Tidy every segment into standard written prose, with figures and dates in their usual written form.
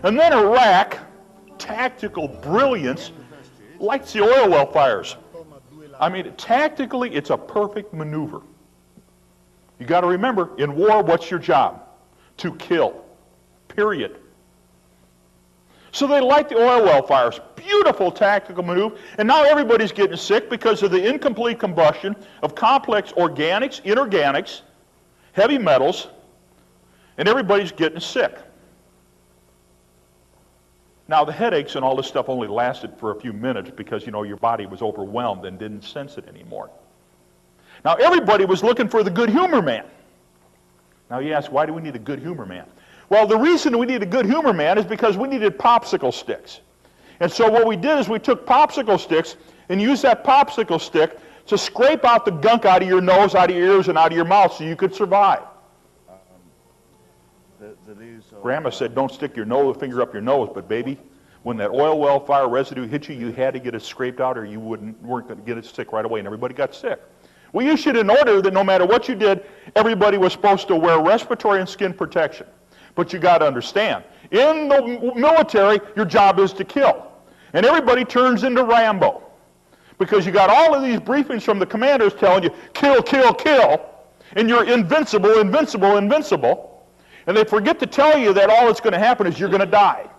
And then Iraq, tactical brilliance, likes the oil well fires. I mean, tactically, it's a perfect maneuver. You got to remember, in war, what's your job? To kill. Period. So they like the oil well fires. Beautiful tactical maneuver. And now everybody's getting sick because of the incomplete combustion of complex organics, inorganics, heavy metals, and everybody's getting sick. Now, the headaches and all this stuff only lasted for a few minutes because, you know, your body was overwhelmed and didn't sense it anymore. Now, everybody was looking for the good humor man. Now, you ask, why do we need a good humor man? Well, the reason we need a good humor man is because we needed popsicle sticks. And so what we did is we took popsicle sticks and used that popsicle stick to scrape out the gunk out of your nose, out of your ears, and out of your mouth so you could survive. Grandma said, don't stick your finger up your nose, but baby, when that oil well fire residue hit you, you had to get it scraped out or you weren't going to get it sick right away, and everybody got sick. We issued an order that no matter what you did, everybody was supposed to wear respiratory and skin protection. But you got to understand, in the military, your job is to kill. And everybody turns into Rambo. Because you got all of these briefings from the commanders telling you, kill, kill, kill, and you're invincible, invincible, invincible. And they forget to tell you that all that's going to happen is you're going to die.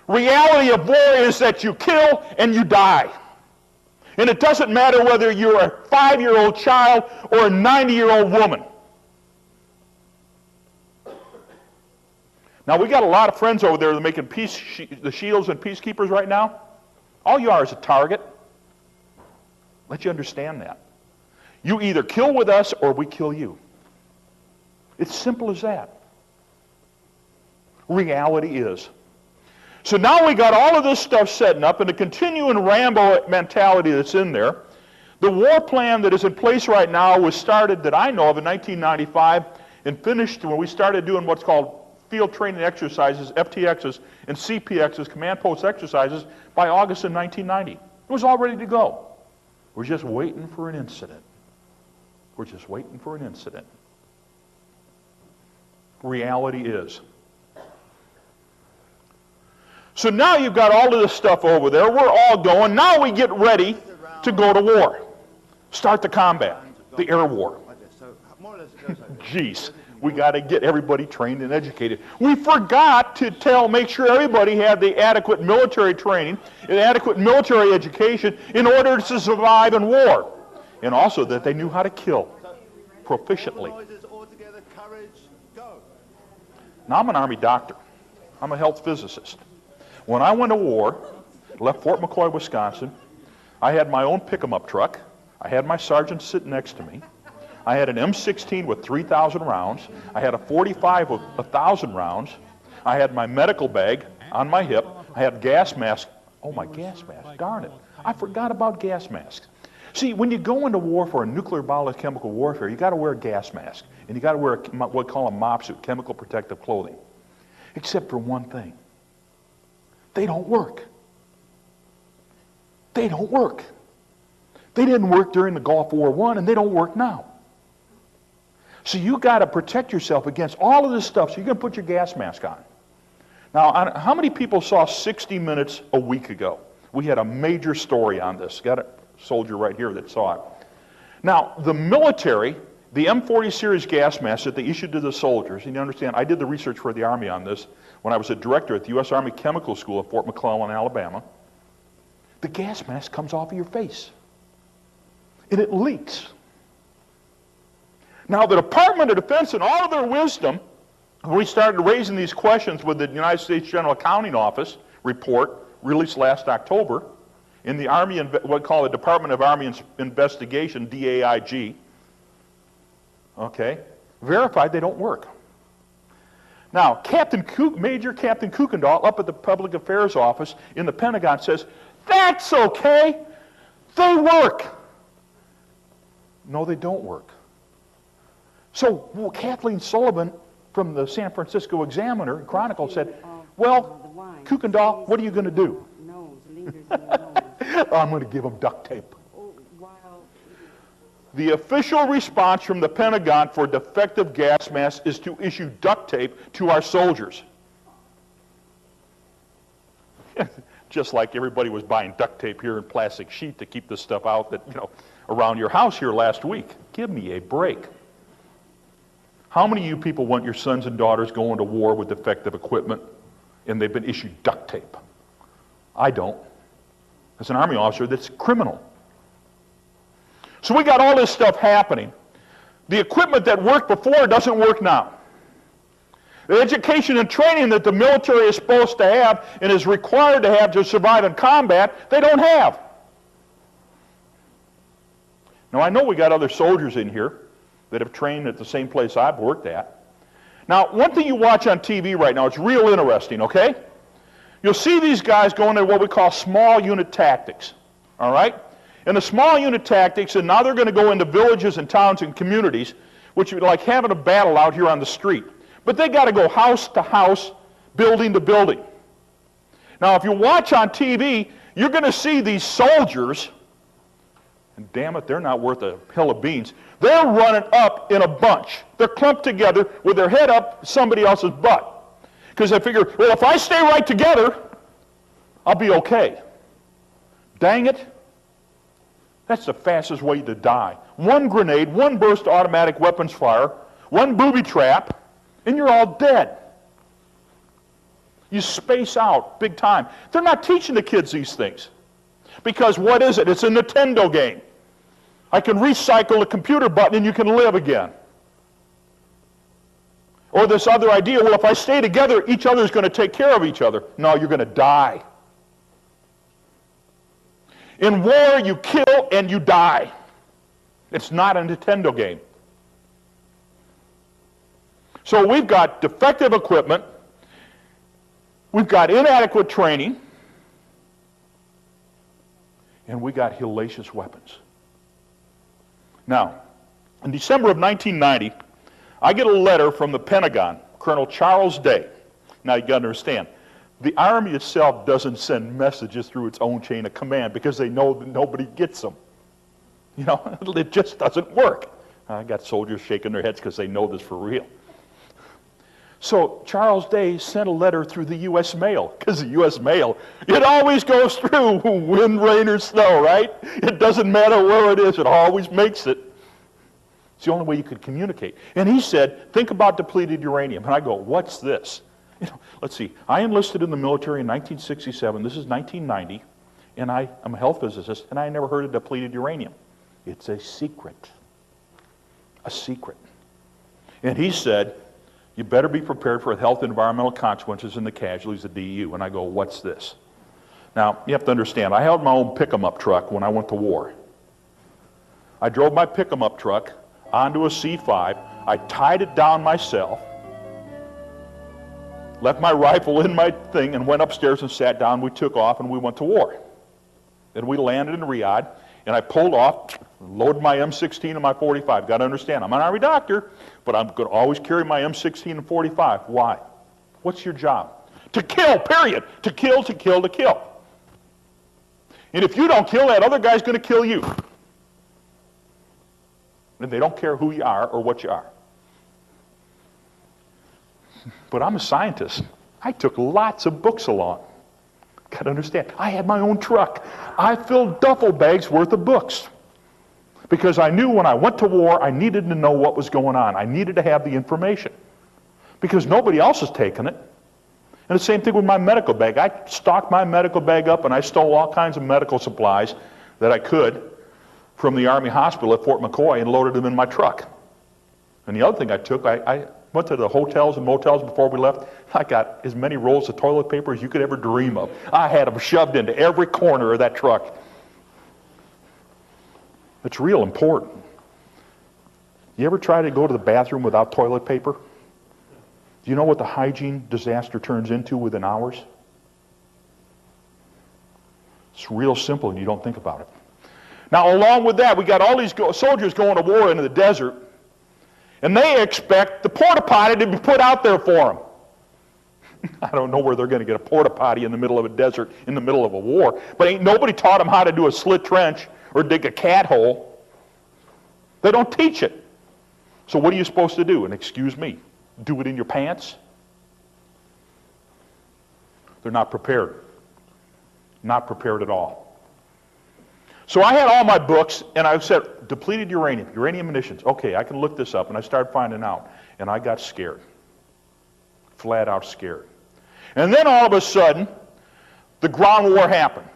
Reality of war is that you kill and you die. And it doesn't matter whether you're a 5-year-old child or a 90-year-old woman. Now, we got a lot of friends over there that are making the shields and peacekeepers right now. All you are is a target. Let you understand that. You either kill with us or we kill you. It's simple as that. Reality is. So now we got all of this stuff setting up and the continuing Rambo mentality that's in there. The war plan that is in place right now was started, that I know of, in 1995 and finished when we started doing what's called field training exercises, FTXs, and CPXs, command post exercises, by August of 1990. It was all ready to go. We're just waiting for an incident. We're just waiting for an incident. Reality is. So now you've got all of this stuff over there. We're all going. Now we get ready to go to war. Start the combat, the air war. Jeez, we got to get everybody trained and educated. We forgot to make sure everybody had the adequate military training and adequate military education in order to survive in war. And also that they knew how to kill proficiently. Now, I'm an Army doctor. I'm a health physicist. When I went to war, left Fort McCoy, Wisconsin, I had my own pick-em-up truck. I had my sergeant sitting next to me. I had an M16 with 3,000 rounds. I had a 45 with 1,000 rounds. I had my medical bag on my hip. I had gas mask. Oh, my gas mask. Darn it. I forgot about gas masks. See, when you go into war for a nuclear biochemical warfare, you got to wear a gas mask. And you got to wear what we call a MOP suit, chemical protective clothing. Except for one thing. They don't work. They don't work. They didn't work during the Gulf War I, and they don't work now. So you got to protect yourself against all of this stuff, so you're going to put your gas mask on. Now, how many people saw 60 Minutes a week ago? We had a major story on this. Got a soldier right here that saw it. Now, the military, the M40 series gas masks that they issued to the soldiers, and you understand, I did the research for the Army on this when I was a director at the U.S. Army Chemical School at Fort McClellan, Alabama. The gas mask comes off of your face, and it leaks. Now, the Department of Defense, in all of their wisdom, when we started raising these questions with the United States General Accounting Office report released last October, in the Army, what we call the Department of Army Investigation, DAIG, okay, verified they don't work. Now, Major Captain Kuykendall up at the Public Affairs Office in the Pentagon says, that's okay, they work. No, they don't work. So Kathleen Sullivan from the San Francisco Examiner and Chronicle said, well, Kuykendall, what are you going to do? I'm going to give them duct tape. The official response from the Pentagon for defective gas masks is to issue duct tape to our soldiers. Just like everybody was buying duct tape here and plastic sheet to keep this stuff out that, around your house here last week. Give me a break. How many of you people want your sons and daughters going to war with defective equipment and they've been issued duct tape? I don't. As an Army officer, that's criminal. So we got all this stuff happening. The equipment that worked before doesn't work now. The education and training that the military is supposed to have and is required to have to survive in combat, they don't have. Now, I know we got other soldiers in here that have trained at the same place I've worked at. Now, one thing you watch on TV right now, it's real interesting, okay? You'll see these guys going into what we call small unit tactics, all right? And the small unit tactics, and now they're going to go into villages and towns and communities, which would be like having a battle out here on the street. But they got to go house to house, building to building. Now, if you watch on TV, you're going to see these soldiers, and damn it, they're not worth a hill of beans. They're running up in a bunch. They're clumped together with their head up somebody else's butt. Because they figure, well, if I stay right together, I'll be okay. Dang it. That's the fastest way to die. One grenade, one burst automatic weapons fire, one booby trap, and you're all dead. You space out big time. They're not teaching the kids these things. Because what is it? It's a Nintendo game. I can recycle a computer button and you can live again. Or this other idea, well, if I stay together, each other is going to take care of each other. No, you're going to die. In war, you kill and you die. It's not a Nintendo game. So we've got defective equipment, we've got inadequate training, and we got hellacious weapons. Now, in December of 1990, I get a letter from the Pentagon, Colonel Charles Day. Now you got to understand, the Army itself doesn't send messages through its own chain of command because they know that nobody gets them. It just doesn't work. I got soldiers shaking their heads because they know this for real. So Charles Day sent a letter through the U.S. mail, because the U.S. mail, it always goes through wind, rain, or snow, right? It doesn't matter where it is, it always makes it. It's the only way you could communicate. And he said, think about depleted uranium. And I go, what's this? Let's see, I enlisted in the military in 1967, this is 1990, and I'm a health physicist, and I never heard of depleted uranium. It's a secret. A secret. And he said, you better be prepared for health and environmental consequences and the casualties of DU. And I go, what's this? Now, you have to understand, I held my own pick-em-up truck when I went to war. I drove my pick-em-up truck onto a C5, I tied it down myself, left my rifle in my thing, and went upstairs and sat down. We took off and we went to war. Then we landed in Riyadh, and I pulled off, loaded my M16 and my 45. Got to understand, I'm an Army doctor, but I'm going to always carry my M16 and 45. Why? What's your job? To kill, period. To kill, to kill, to kill. And if you don't kill, that other guy's going to kill you. And they don't care who you are or what you are. But I'm a scientist. I took lots of books along. Got to understand, I had my own truck. I filled duffel bags worth of books. Because I knew when I went to war, I needed to know what was going on. I needed to have the information. Because nobody else has taken it. And the same thing with my medical bag. I stocked my medical bag up and I stole all kinds of medical supplies that I could from the Army hospital at Fort McCoy and loaded them in my truck. And the other thing I took, I went to the hotels and motels before we left. I got as many rolls of toilet paper as you could ever dream of. I had them shoved into every corner of that truck. It's real important. You ever try to go to the bathroom without toilet paper? Do you know what the hygiene disaster turns into within hours? It's real simple and you don't think about it. Now, along with that, we got all these soldiers going to war into the desert, and they expect the porta potty to be put out there for them. I don't know where they're going to get a porta potty in the middle of a desert, in the middle of a war, but ain't nobody taught them how to do a slit trench or dig a cat hole. They don't teach it. So what are you supposed to do? And excuse me, do it in your pants? They're not prepared. Not prepared at all. So I had all my books, and I said, depleted uranium, uranium munitions. Okay, I can look this up, and I started finding out, and I got scared. Flat out scared. And then all of a sudden, the ground war happened.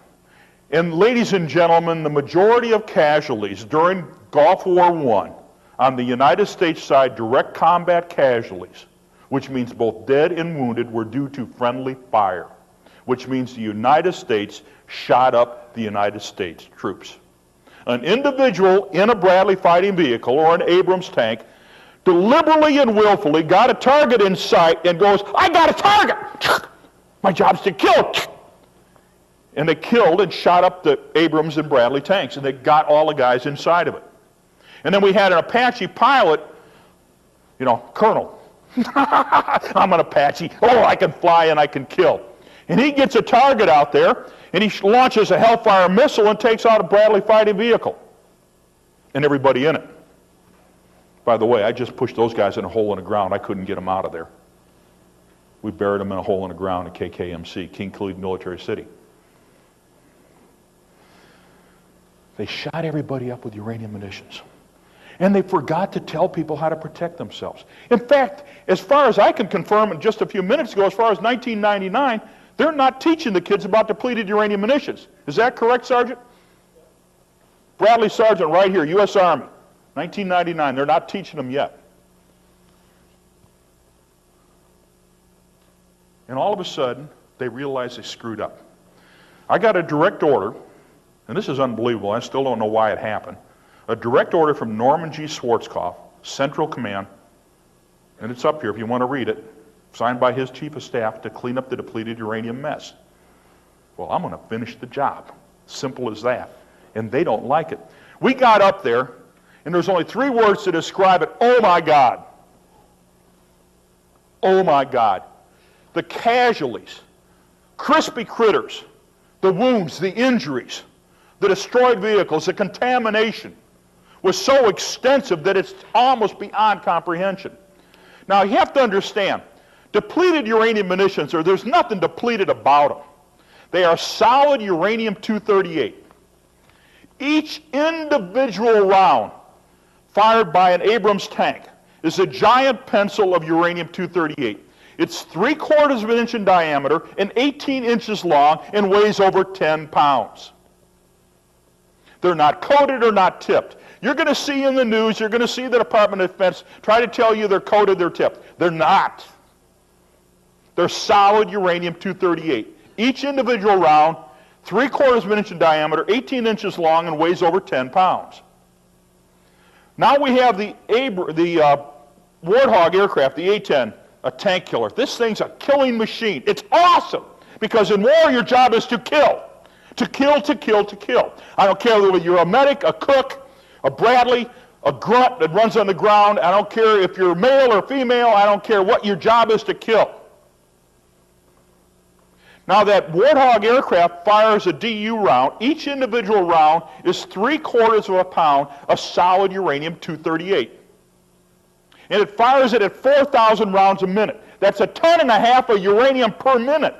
And ladies and gentlemen, the majority of casualties during Gulf War I on the United States side, direct combat casualties, which means both dead and wounded, were due to friendly fire, which means the United States shot up the United States troops. An individual in a Bradley fighting vehicle or an Abrams tank deliberately and willfully got a target in sight and goes, I got a target! My job's to kill! And they killed and shot up the Abrams and Bradley tanks, and they got all the guys inside of it. And then we had an Apache pilot, you know, Colonel. I'm an Apache. Oh, I can fly and I can kill. And he gets a target out there, and he launches a Hellfire missile and takes out a Bradley fighting vehicle and everybody in it. By the way, I just pushed those guys in a hole in the ground. I couldn't get them out of there. We buried them in a hole in the ground at KKMC, King Khalid Military City. They shot everybody up with uranium munitions. And they forgot to tell people how to protect themselves. In fact, as far as I can confirm in just a few minutes ago, as far as 1999, they're not teaching the kids about depleted uranium munitions. Is that correct, Sergeant? Bradley Sergeant right here, U.S. Army, 1999. They're not teaching them yet. And all of a sudden, they realize they screwed up. I got a direct order, and this is unbelievable. I still don't know why it happened. A direct order from Norman G. Schwarzkopf, Central Command, and it's up here if you want to read it, signed by his chief of staff to clean up the depleted uranium mess. Well, I'm going to finish the job. Simple as that. And they don't like it. We got up there, and there's only 3 words to describe it. Oh my God. Oh my God. The casualties, crispy critters, the wounds, the injuries, the destroyed vehicles, the contamination was so extensive that it's almost beyond comprehension. Now you have to understand, depleted uranium munitions, there's nothing depleted about them. They are solid uranium-238. Each individual round fired by an Abrams tank is a giant pencil of uranium-238. It's 3/4 of an inch in diameter and 18 inches long and weighs over 10 pounds. They're not coated or not tipped. You're going to see in the news, you're going to see the Department of Defense try to tell you they're coated, they're tipped. They're not. They're solid uranium-238. Each individual round, 3/4 of an inch in diameter, 18 inches long, and weighs over 10 pounds. Now we have the Warthog aircraft, the A-10, a tank killer. This thing's a killing machine. It's awesome, because in war your job is to kill. To kill, to kill, to kill. I don't care whether you're a medic, a cook, a Bradley, a grunt that runs on the ground. I don't care if you're male or female. I don't care what your job is to kill. Now that Warthog aircraft fires a DU round. Each individual round is 3/4 of a pound of solid uranium-238. And it fires it at 4,000 rounds a minute. That's 1.5 tons of uranium per minute.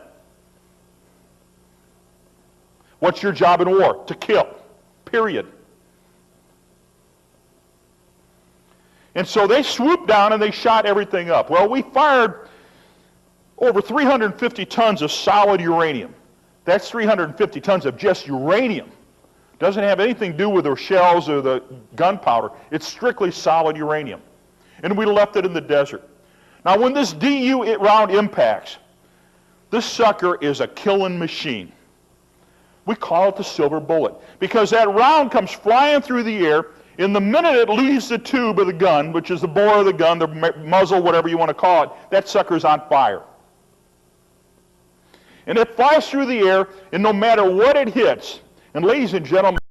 What's your job in war? To kill. Period. And so they swooped down and they shot everything up. Well, we fired over 350 tons of solid uranium. That's 350 tons of just uranium. Doesn't have anything to do with the shells or the gunpowder. It's strictly solid uranium. And we left it in the desert. Now when this DU round impacts, this sucker is a killing machine. We call it the silver bullet, because that round comes flying through the air. In the minute it leaves the tube of the gun, which is the bore of the gun, the muzzle, whatever you want to call it, that sucker's on fire. And it flies through the air, and no matter what it hits, and ladies and gentlemen,